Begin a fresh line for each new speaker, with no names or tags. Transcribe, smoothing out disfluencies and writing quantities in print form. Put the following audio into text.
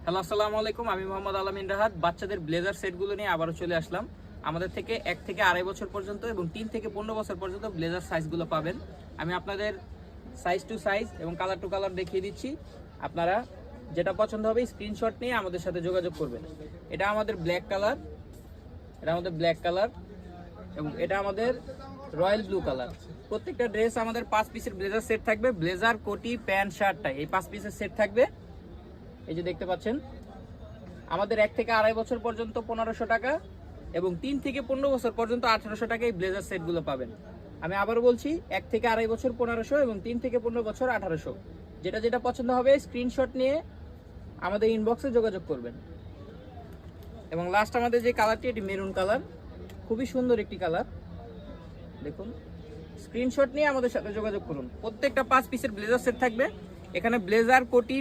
Hello, আসসালামু আলাইকুম। আমি মোহাম্মদ আলামিন রাহাত। বাচ্চাদের ব্লেজার সেটগুলো নিয়ে আবারও চলে আসলাম। আমাদের থেকে 1 থেকে 2.5 বছর পর্যন্ত এবং 3 থেকে 15 বছর পর্যন্ত ব্লেজার সাইজগুলো পাবেন। আমি আপনাদের সাইজ টু সাইজ এবং কালার টু কালার দেখিয়ে দিচ্ছি। আপনারা যেটা পছন্দ হবে স্ক্রিনশট নিয়ে আমাদের সাথে যোগাযোগ করবেন। এটা আমাদের ব্ল্যাক কালার, এবং এটা আমাদের রয়্যাল ব্লু কালার। প্রত্যেকটা ড্রেস আমাদের 5 পিসের ব্লেজার সেট থাকবে। ব্লেজার, কোটি, প্যান্ট, শার্টটাই এই 5 পিসের সেট থাকবে। এই যে দেখতে পাচ্ছেন, আমাদের 1 থেকে 2.5 বছর পর্যন্ত 1500 টাকা এবং 3 থেকে 15 বছর পর্যন্ত 1800 টাকা এই ব্লেজার সেটগুলো পাবেন। আমি আবারও বলছি, 1 থেকে 2.5 বছর 1500 এবং 3 থেকে 15 বছর 1800। যেটা যেটা পছন্দ হবে স্ক্রিনশট নিয়ে আমাদের ইনবক্সে যোগাযোগ করবেন। এবং লাস্ট আমাদের যে কালারটি, এটি মেরুন কালার, খুবই সুন্দর একটি কালার। দেখুন, স্ক্রিনশট নিয়ে আমাদের সাথে যোগাযোগ করুন। প্রত্যেকটা 5 পিসের ব্লেজার সেট থাকবে। এখানে ব্লেজার, কোটি,